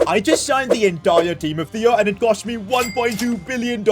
I just signed the entire team of the year and it cost me $1.2 billion.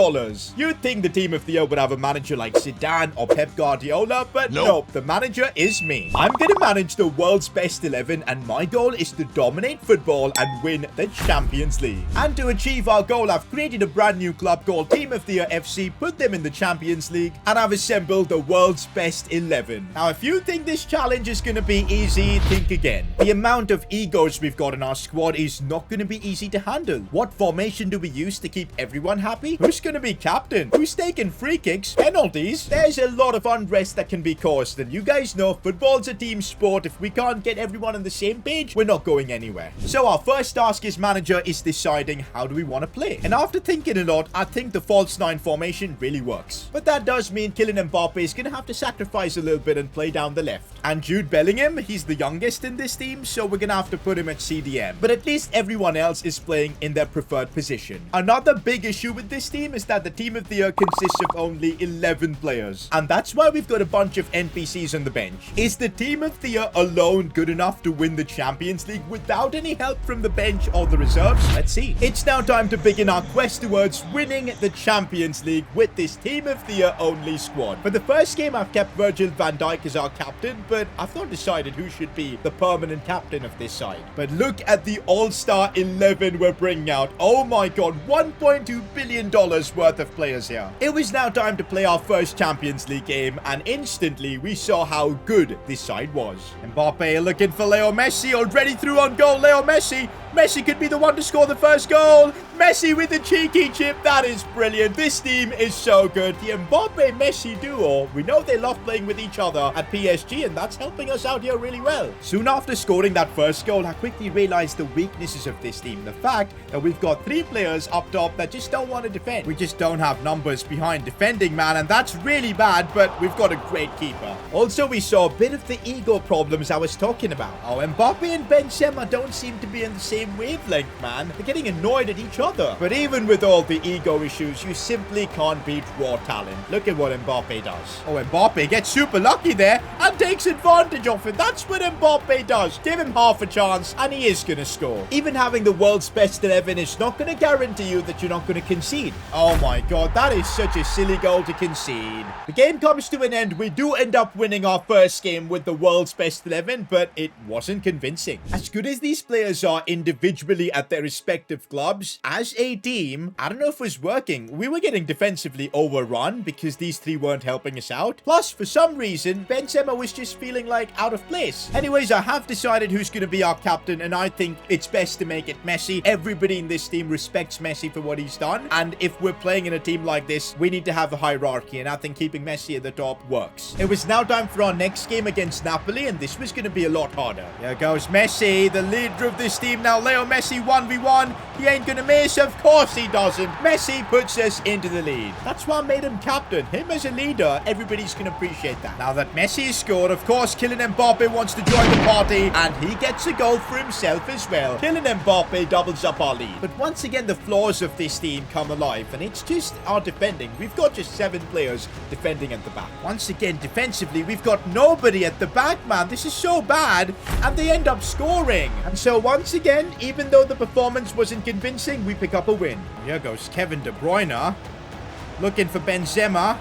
You'd think the team of the year would have a manager like Zidane or Pep Guardiola, but nope, the manager is me. I'm gonna manage the world's best 11 and my goal is to dominate football and win the Champions League. And to achieve our goal, I've created a brand new club called Team of the Year FC, put them in the Champions League, and I've assembled the world's best 11. Now, if you think this challenge is gonna be easy, think again. The amount of egos we've got in our squad is not gonna be easy to handle. What formation do we use to keep everyone happy? Who's gonna be captain? Who's taking free kicks? Penalties? There's a lot of unrest that can be caused, and you guys know football's a team sport. If we can't get everyone on the same page, we're not going anywhere. So our first task as manager is deciding how do we want to play. And after thinking a lot, I think the false 9 formation really works. But that does mean Kylian Mbappe is gonna have to sacrifice a little bit and play down the left. And Jude Bellingham, he's the youngest in this team, so we're gonna have to put him at CDM. But at least everyone else is playing in their preferred position. Another big issue with this team is that the team of the year consists of only 11 players. And that's why we've got a bunch of NPCs on the bench. Is the team of the year alone good enough to win the Champions League without any help from the bench or the reserves? Let's see. It's now time to begin our quest towards winning the Champions League with this team of the year only squad. For the first game, I've kept Virgil van Dijk as our captain, but I've not decided who should be the permanent captain of this side. But look at the all-star 11 we're bringing out. Oh my god, $1.2 billion worth of players here. It was now time to play our first Champions League game, and instantly we saw how good this side was. Mbappe looking for Leo Messi, already through on goal. Leo Messi. Messi could be the one to score the first goal. Messi with the cheeky chip. That is brilliant. This team is so good. The Mbappe-Messi duo, we know they love playing with each other at PSG, and that's helping us out here really well. Soon after scoring that first goal, I quickly realized the weaknesses of this team. The fact that we've got 3 players up top that just don't want to defend. We just don't have numbers behind defending, man, and that's really bad, but we've got a great keeper. Also, we saw a bit of the ego problems I was talking about. Oh, Mbappe and Benzema don't seem to be in the same wavelength, man. They're getting annoyed at each other. But even with all the ego issues, you simply can't beat raw talent. Look at what Mbappe does. Oh, Mbappe gets super lucky there and takes advantage of it. That's what Mbappe does. Give him half a chance and he is going to score. Even having the world's best 11 is not going to guarantee you that you're not going to concede. Oh my god, that is such a silly goal to concede. The game comes to an end. We do end up winning our first game with the world's best 11, but it wasn't convincing. As good as these players are individually at their respective clubs, as a team, I don't know if it was working. We were getting defensively overrun because these 3 weren't helping us out. Plus, for some reason, Benzema was just feeling like out of place. Anyways, I have decided who's going to be our captain, and I think it's best to make it Messi. Everybody in this team respects Messi for what he's done, and if we're playing in a team like this, we need to have a hierarchy, and I think keeping Messi at the top works. It was now time for our next game against Napoli, and this was going to be a lot harder. Here goes Messi, the leader of this team now. Leo Messi 1v1. He ain't gonna miss. Of course he doesn't. Messi puts us into the lead. That's why I made him captain. Him as a leader, everybody's gonna appreciate that. Now that Messi has scored, of course, Kylian Mbappe wants to join the party, and he gets a goal for himself as well. Kylian Mbappe doubles up our lead. But once again, the flaws of this team come alive, and it's just our defending. We've got just 7 players defending at the back. Once again, defensively, we've got nobody at the back, man. This is so bad, and they end up scoring. And so once again, even though the performance wasn't convincing, we pick up a win. Here goes Kevin De Bruyne. Looking for Benzema.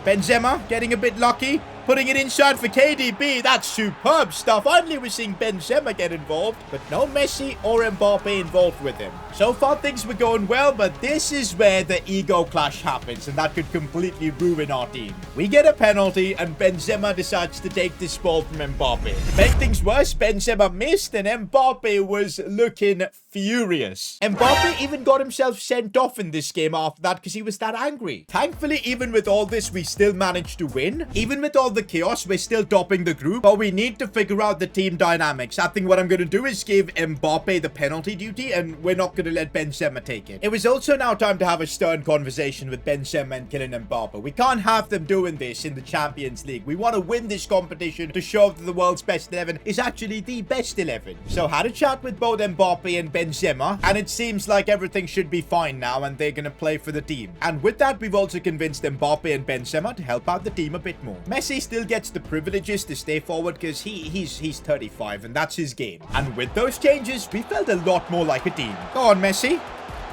Benzema getting a bit lucky. Putting it inside for KDB. That's superb stuff. Finally, we're seeing Benzema get involved, but no Messi or Mbappe involved with him. So far, things were going well, but this is where the ego clash happens, and that could completely ruin our team. We get a penalty, and Benzema decides to take this ball from Mbappe. To make things worse, Benzema missed, and Mbappe was looking furious. Mbappe even got himself sent off in this game after that because he was that angry. Thankfully, even with all this, we still managed to win. Even with all the chaos, we're still topping the group, but we need to figure out the team dynamics. I think what I'm going to do is give Mbappe the penalty duty, and we're not going to let Benzema take it. It was also now time to have a stern conversation with Benzema and Kylian Mbappe. We can't have them doing this in the Champions League. We want to win this competition to show that the world's best 11 is actually the best 11. So had a chat with both Mbappe and Benzema, and it seems like everything should be fine now, and they're going to play for the team. And with that, we've also convinced Mbappe and Benzema to help out the team a bit more. Messi still gets the privileges to stay forward because he's 35 and that's his game. And with those changes, we felt a lot more like a team. Go on, Messi.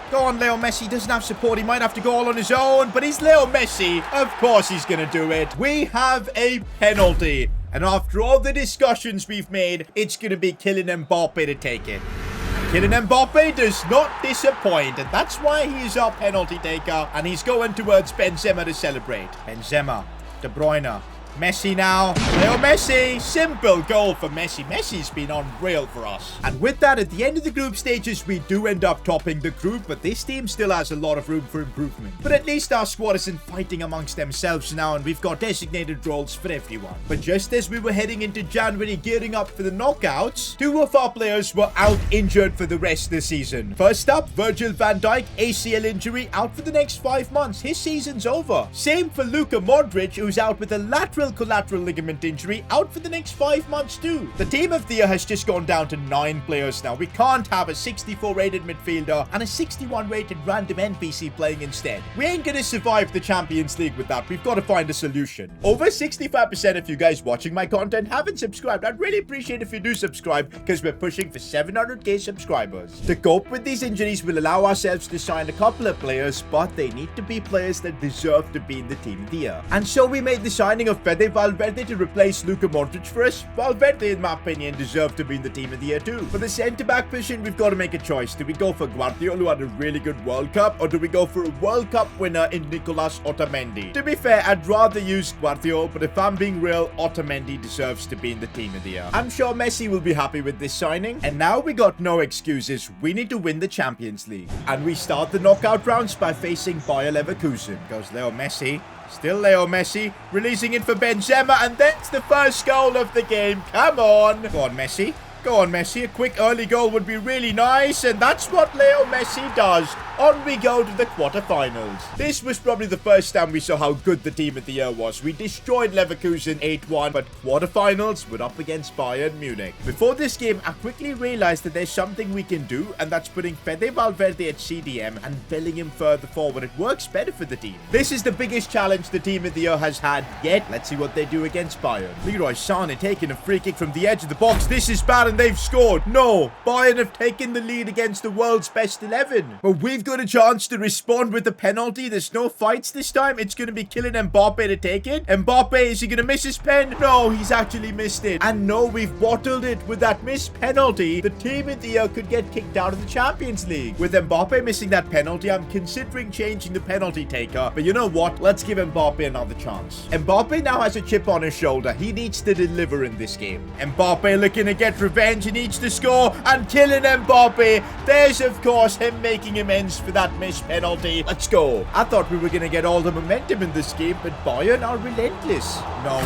Go on, Leo Messi. Doesn't have support. He might have to go all on his own, but he's Leo Messi. Of course he's going to do it. We have a penalty. And after all the discussions we've made, it's going to be Kylian Mbappe to take it. Kylian Mbappe does not disappoint, and that's why he is our penalty taker, and he's going towards Benzema to celebrate. Benzema, De Bruyne, Messi now. Leo Messi. Simple goal for Messi. Messi's been unreal for us. And with that, at the end of the group stages, we do end up topping the group, but this team still has a lot of room for improvement. But at least our squad isn't fighting amongst themselves now, and we've got designated roles for everyone. But just as we were heading into January gearing up for the knockouts, 2 of our players were out injured for the rest of the season. First up, Virgil van Dijk, ACL injury, out for the next 5 months. His season's over. Same for Luka Modric, who's out with a lateral collateral ligament injury, out for the next 5 months too. The team of the year has just gone down to 9 players now. We can't have a 64 rated midfielder and a 61 rated random NPC playing instead. We ain't gonna survive the Champions League with that. We've got to find a solution. Over 65% of you guys watching my content haven't subscribed. I'd really appreciate if you do subscribe because we're pushing for 700k subscribers. To cope with these injuries, we'll allow ourselves to sign a couple of players, but they need to be players that deserve to be in the team of the year. And so we made the signing of Valverde to replace Luka Modric for us. Valverde, in my opinion, deserved to be in the team of the year too. For the centre-back position, we've got to make a choice. Do we go for Guardiola, who had a really good World Cup, or do we go for a World Cup winner in Nicolas Otamendi? To be fair, I'd rather use Guardiola, but if I'm being real, Otamendi deserves to be in the team of the year. I'm sure Messi will be happy with this signing. And now we got no excuses. We need to win the Champions League. And we start the knockout rounds by facing Bayer Leverkusen. Goes Leo Messi. Still Leo Messi, releasing it for Benzema, and that's the first goal of the game. Come on. Go on, Messi. Go on, Messi. A quick early goal would be really nice, and that's what Leo Messi does. On we go to the quarterfinals. This was probably the first time we saw how good the team of the year was. We destroyed Leverkusen 8-1, but quarterfinals were up against Bayern Munich. Before this game, I quickly realized that there's something we can do, and that's putting Fede Valverde at CDM and Bellingham further forward. It works better for the team. This is the biggest challenge the team of the year has had yet. Let's see what they do against Bayern. Leroy Sané taking a free kick from the edge of the box. This is bad, and they've scored. No, Bayern have taken the lead against the world's best 11. But we've got a chance to respond with a penalty. There's no fights this time. It's going to be Kylian Mbappe to take it. Mbappe, is he going to miss his pen? No, he's actually missed it. And no, we've bottled it. With that missed penalty, the team of the year could get kicked out of the Champions League. With Mbappe missing that penalty, I'm considering changing the penalty taker. But you know what? Let's give Mbappe another chance. Mbappe now has a chip on his shoulder. He needs to deliver in this game. Mbappe looking to get revenge. He needs to score. And Kylian Mbappe, there's of course him making amends for that missed penalty. Let's go. I thought we were going to get all the momentum in this game, but Bayern are relentless. No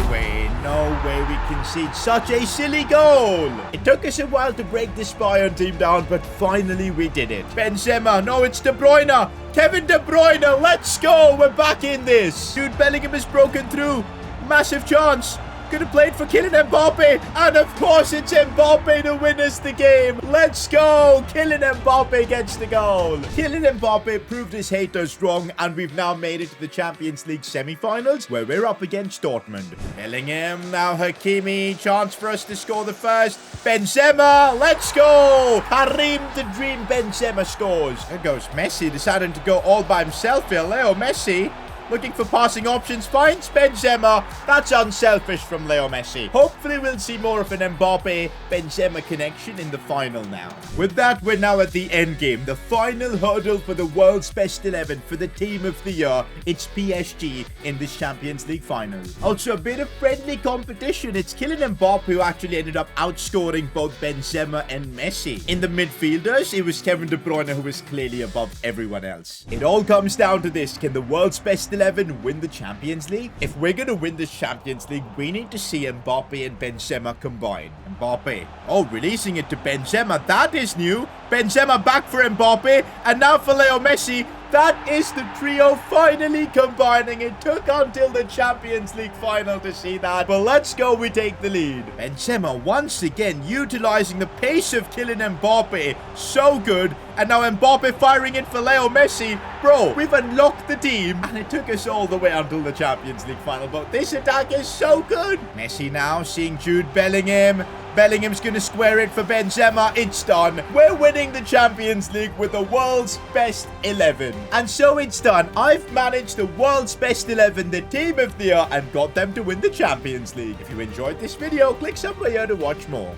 way we concede such a silly goal. It took us a while to break this Bayern team down, but finally we did it. Benzema, no, it's De Bruyne. Kevin De Bruyne, let's go. We're back in this. Jude Bellingham has broken through. Massive chance. Could have played for Kylian Mbappe, and of course it's Mbappe to win us the game. Let's go. Kylian Mbappe gets the goal. Kylian Mbappe proved his haters wrong, and we've now made it to the Champions League semi-finals, where we're up against Dortmund. Bellingham, now Hakimi, chance for us to score the first. Benzema, let's go. Karim the Dream Benzema scores. There goes Messi, deciding to go all by himself here. Leo Messi, looking for passing options, finds Benzema. That's unselfish from Leo Messi. Hopefully we'll see more of an Mbappe-Benzema connection in the final now. With that, we're now at the end game. The final hurdle for the world's best 11 for the team of the year. It's PSG in the Champions League final. Also, a bit of friendly competition. It's Kylian Mbappe who actually ended up outscoring both Benzema and Messi. In the midfielders, it was Kevin De Bruyne who was clearly above everyone else. It all comes down to this. Can the world's best 11 win the Champions League? If we're going to win this Champions League, we need to see Mbappe and Benzema combine. Mbappe, oh, releasing it to Benzema. That is new. Benzema back for Mbappe, and now for Leo Messi. That is the trio finally combining. It took until the Champions League final to see that. But let's go, we take the lead. Benzema once again utilizing the pace of Kylian Mbappe. So good. And now Mbappe firing in for Leo Messi. Bro, we've unlocked the team. And it took us all the way until the Champions League final. But this attack is so good. Messi now seeing Jude Bellingham. Bellingham's going to square it for Benzema. It's done. We're winning the Champions League with the world's best 11. And so it's done. I've managed the world's best 11, the team of the year, and got them to win the Champions League. If you enjoyed this video, click somewhere here to watch more.